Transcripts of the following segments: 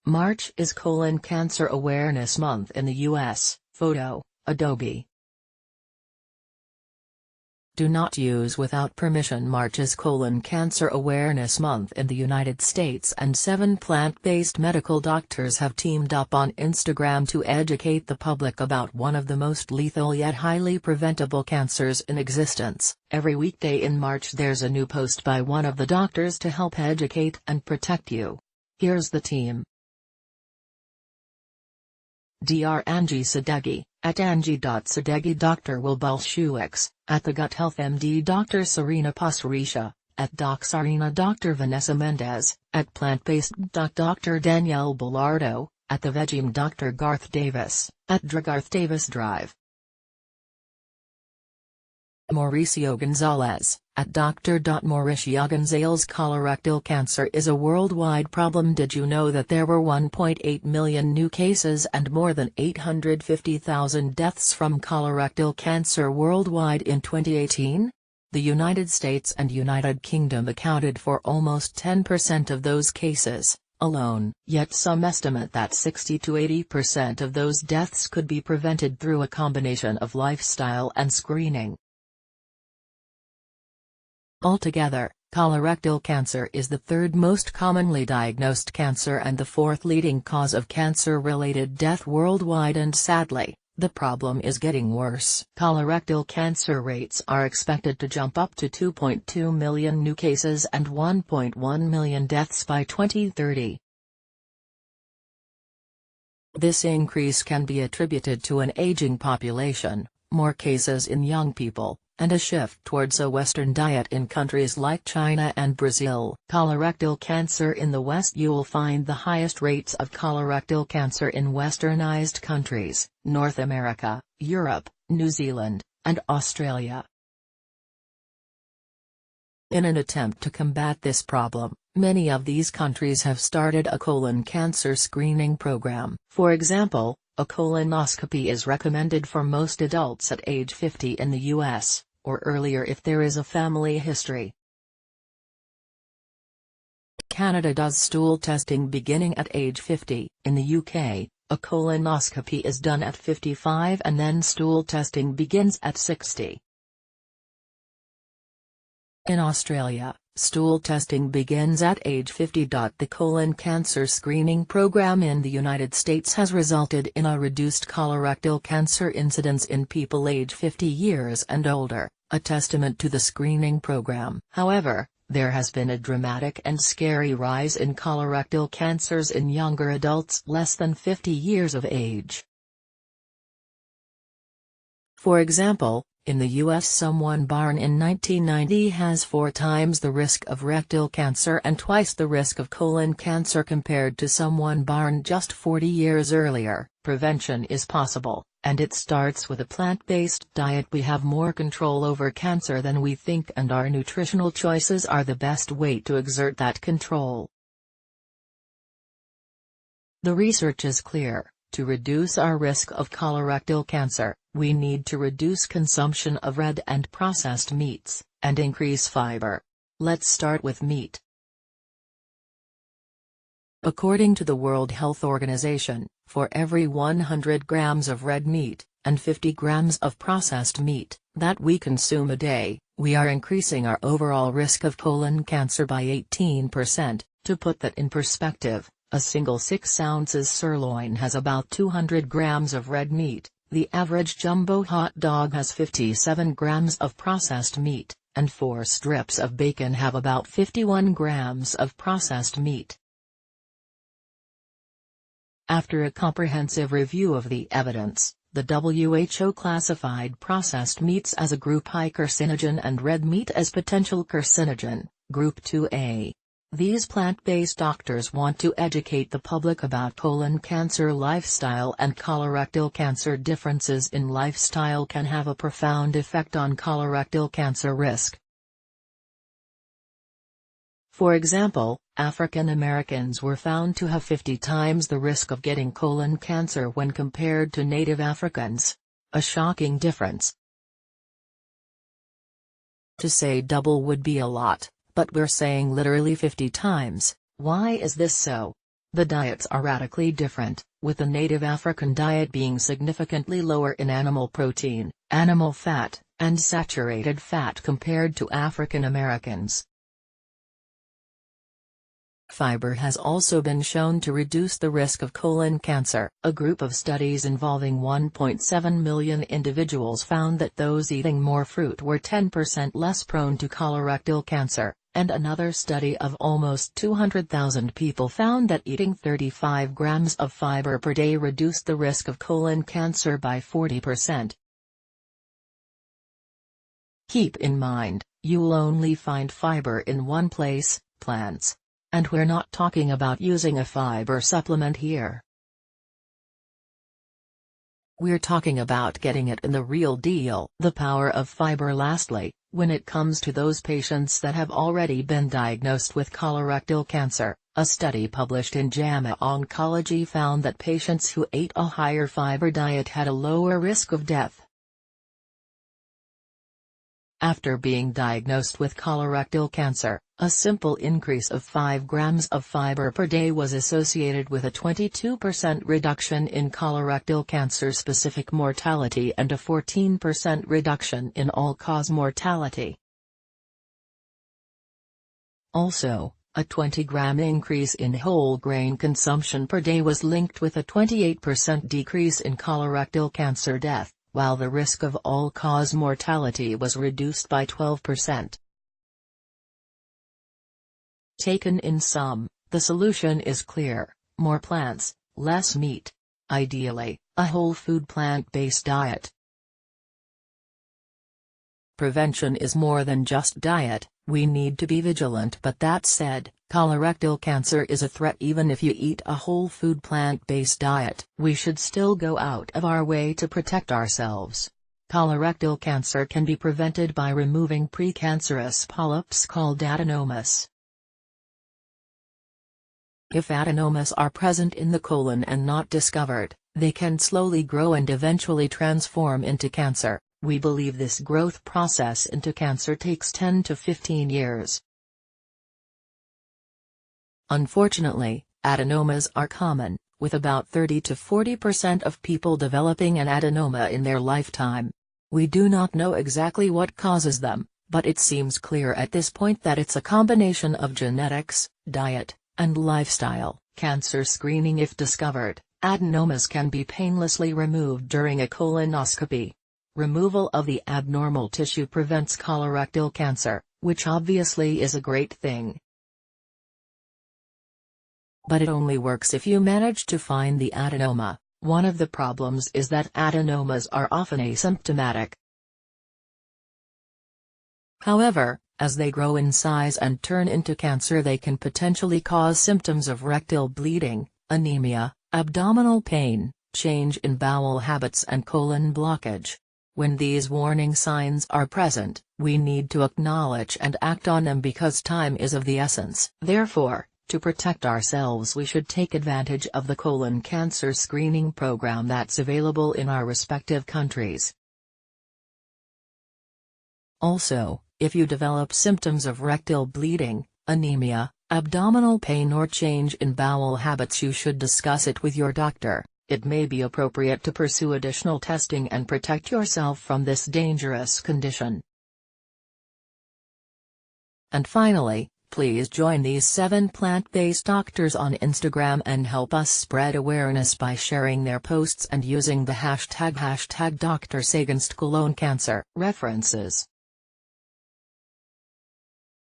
March is Colon Cancer Awareness Month in the U.S., photo, Adobe. Do not use without permission. March is Colon Cancer Awareness Month in the United States, and 7 plant-based medical doctors have teamed up on Instagram to educate the public about one of the most lethal yet highly preventable cancers in existence. Every weekday in March there's a new post by one of the doctors to help educate and protect you. Here's the team. Dr. Angie Sadeghi, at Angie.Sadeghi, Dr. Will Bulshuix, at The Gut Health MD, Dr. Serena Pasricha, at Doc Sarina, Dr. Vanessa Mendez, at Plant-Based Dr. Danielle Bellardo, at The Vegime, Dr. Garth Davis, at Dragarth Davis Drive. Mauricio Gonzalez, at Dr. Mauricio Gonzalez. Colorectal cancer is a worldwide problem. Did you know that there were 1.8 million new cases and more than 850,000 deaths from colorectal cancer worldwide in 2018? The United States and United Kingdom accounted for almost 10% of those cases alone. Yet some estimate that 60 to 80% of those deaths could be prevented through a combination of lifestyle and screening. Altogether, colorectal cancer is the third most commonly diagnosed cancer and the fourth leading cause of cancer-related death worldwide, and sadly, the problem is getting worse. Colorectal cancer rates are expected to jump up to 2.2 million new cases and 1.1 million deaths by 2030. This increase can be attributed to an aging population, more cases in young people, and a shift towards a Western diet in countries like China and Brazil. Colorectal cancer in the West. You'll find the highest rates of colorectal cancer in westernized countries, North America, Europe, New Zealand, and Australia. In an attempt to combat this problem, many of these countries have started a colon cancer screening program. For example, a colonoscopy is recommended for most adults at age 50 in the U.S., or earlier if there is a family history. Canada does stool testing beginning at age 50. In the UK, a colonoscopy is done at 55 and then stool testing begins at 60. In Australia, stool testing begins at age 50. The colon cancer screening program in the United States has resulted in a reduced colorectal cancer incidence in people age 50 years and older, a testament to the screening program. However, there has been a dramatic and scary rise in colorectal cancers in younger adults less than 50 years of age. For example, in the U.S., someone born in 1990 has 4 times the risk of rectal cancer and twice the risk of colon cancer compared to someone born just 40 years earlier. Prevention is possible, and it starts with a plant-based diet. We have more control over cancer than we think, and our nutritional choices are the best way to exert that control. The research is clear. To reduce our risk of colorectal cancer, we need to reduce consumption of red and processed meats, and increase fiber. Let's start with meat. According to the World Health Organization, for every 100 grams of red meat, and 50 grams of processed meat, that we consume a day, we are increasing our overall risk of colon cancer by 18%. To put that in perspective, a single 6 ounces sirloin has about 200 grams of red meat, the average jumbo hot dog has 57 grams of processed meat, and 4 strips of bacon have about 51 grams of processed meat. After a comprehensive review of the evidence, the WHO classified processed meats as a Group I carcinogen and red meat as potential carcinogen, Group 2A. These plant-based doctors want to educate the public about colon cancer lifestyle and colorectal cancer. Differences in lifestyle can have a profound effect on colorectal cancer risk. For example, African Americans were found to have 50 times the risk of getting colon cancer when compared to native Africans. A shocking difference. To say double would be a lot, but we're saying literally 50 times. Why is this so? The diets are radically different, with the native African diet being significantly lower in animal protein, animal fat, and saturated fat compared to African Americans. Fiber has also been shown to reduce the risk of colon cancer. A group of studies involving 1.7 million individuals found that those eating more fruit were 10% less prone to colorectal cancer, and another study of almost 200,000 people found that eating 35 grams of fiber per day reduced the risk of colon cancer by 40%. Keep in mind, you'll only find fiber in one place, plants. And we're not talking about using a fiber supplement here. We're talking about getting it in the real deal. The power of fiber. Lastly, when it comes to those patients that have already been diagnosed with colorectal cancer, a study published in JAMA Oncology found that patients who ate a higher fiber diet had a lower risk of death. After being diagnosed with colorectal cancer, a simple increase of 5 grams of fiber per day was associated with a 22% reduction in colorectal cancer-specific mortality and a 14% reduction in all-cause mortality. Also, a 20-gram increase in whole grain consumption per day was linked with a 28% decrease in colorectal cancer death, while the risk of all-cause mortality was reduced by 12%. Taken in sum, the solution is clear: more plants, less meat. Ideally, a whole food plant-based diet. Prevention is more than just diet, we need to be vigilant. But that said, colorectal cancer is a threat even if you eat a whole food plant-based diet. We should still go out of our way to protect ourselves. Colorectal cancer can be prevented by removing precancerous polyps called adenomas. If adenomas are present in the colon and not discovered, they can slowly grow and eventually transform into cancer. We believe this growth process into cancer takes 10 to 15 years. Unfortunately, adenomas are common, with about 30 to 40% of people developing an adenoma in their lifetime. We do not know exactly what causes them, but it seems clear at this point that it's a combination of genetics, diet, and lifestyle. Cancer screening. If discovered, adenomas can be painlessly removed during a colonoscopy. Removal of the abnormal tissue prevents colorectal cancer, which obviously is a great thing. But it only works if you manage to find the adenoma. One of the problems is that adenomas are often asymptomatic. However, as they grow in size and turn into cancer, they can potentially cause symptoms of rectal bleeding, anemia, abdominal pain, change in bowel habits, and colon blockage. When these warning signs are present, we need to acknowledge and act on them because time is of the essence. Therefore, to protect ourselves, we should take advantage of the colon cancer screening program that's available in our respective countries. Also, if you develop symptoms of rectal bleeding, anemia, abdominal pain, or change in bowel habits, you should discuss it with your doctor. It may be appropriate to pursue additional testing and protect yourself from this dangerous condition. And finally, please join these 7 plant-based doctors on Instagram and help us spread awareness by sharing their posts and using the hashtag #DoctorsAgainstColonCancer. References: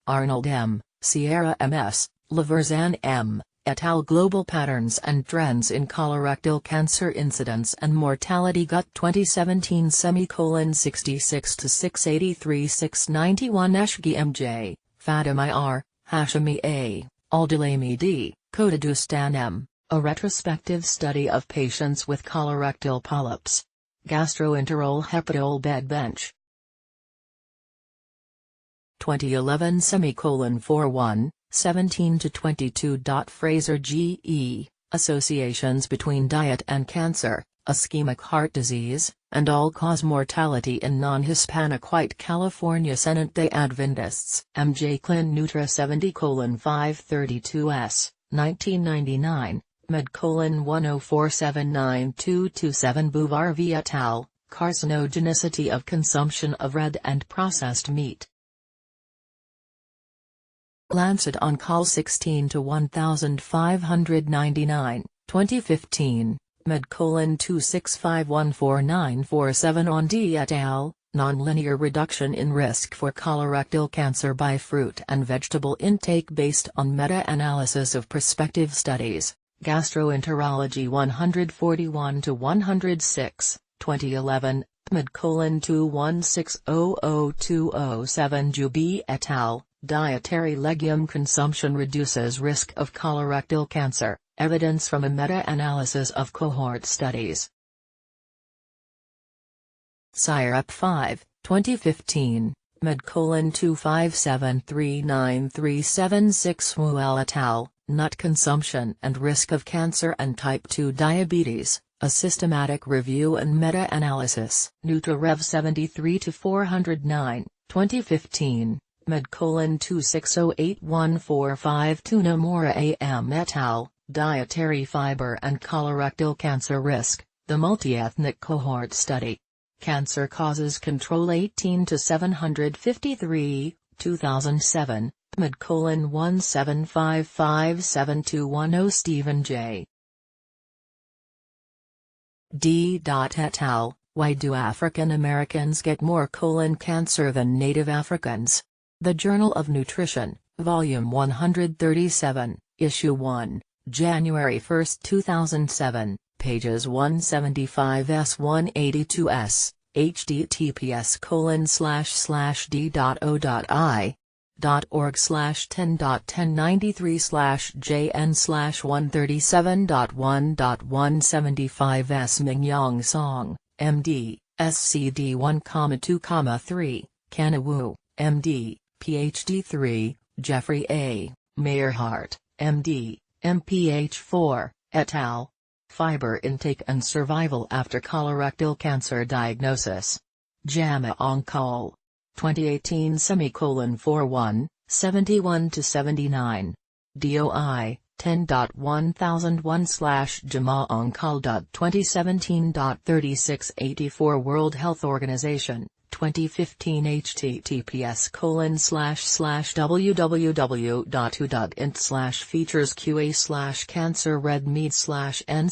Arnold M., Sierra M.S., Laverzan M., et al. Global Patterns and Trends in Colorectal Cancer Incidence and Mortality. Gut 2017 66 to 683 691. Eshgi M.J., Fatima R., Hashemi A., Aldilami D., Kodadustan M., a retrospective study of patients with colorectal polyps. Gastroenteral hepatole bed bench. 2011 41, 17 to 22. Fraser G.E., Associations between Diet and Cancer, Ischemic Heart Disease, and All-Cause Mortality in Non-Hispanic White California Seventh-day Adventists. M.J. Clin Nutra 70:532s, 1999, Med:10479227 Bouvard v. et al., Carcinogenicity of Consumption of Red and Processed Meat. Lancet on Call 16-1599, 2015, Med:26514947 on D et al., Nonlinear Reduction in Risk for Colorectal Cancer by Fruit and Vegetable Intake based on Meta-Analysis of Prospective Studies, Gastroenterology 141-106, 2011, Med:21600207 Juby et al., Dietary Legume Consumption Reduces Risk of Colorectal Cancer, Evidence from a Meta-Analysis of Cohort Studies. Syrup 5, 2015, Med:2573936 Muel et al., Nut Consumption and Risk of Cancer and Type 2 Diabetes, A Systematic Review and Meta-Analysis. NutriRev 73-409, 2015, Med:2608145 Namora AM et al., Dietary Fiber and Colorectal Cancer Risk, The Multiethnic Cohort Study. Cancer Causes Control 18-753, 2007, Med:17557210 Stephen J. D. et al., Why do African Americans get more colon cancer than Native Africans? The Journal of Nutrition, Volume 137, Issue 1, January 1, 2007, pages 175s-182s, https://d.o.i.org/10.1093/jn/137.1.175s Mingyong Song, MD, SCD 1,2,3, Kanawu, MD, PhD 3, Jeffrey A., Meyerhart, MD, MPH 4, et al. Fiber Intake and Survival After Colorectal Cancer Diagnosis. JAMA Oncol. 2018 41, 71-79. DOI, 10.1001/JAMA-Oncol.2017.3684 World Health Organization, 2015 https://www.who.int/features/cancer red meat/n/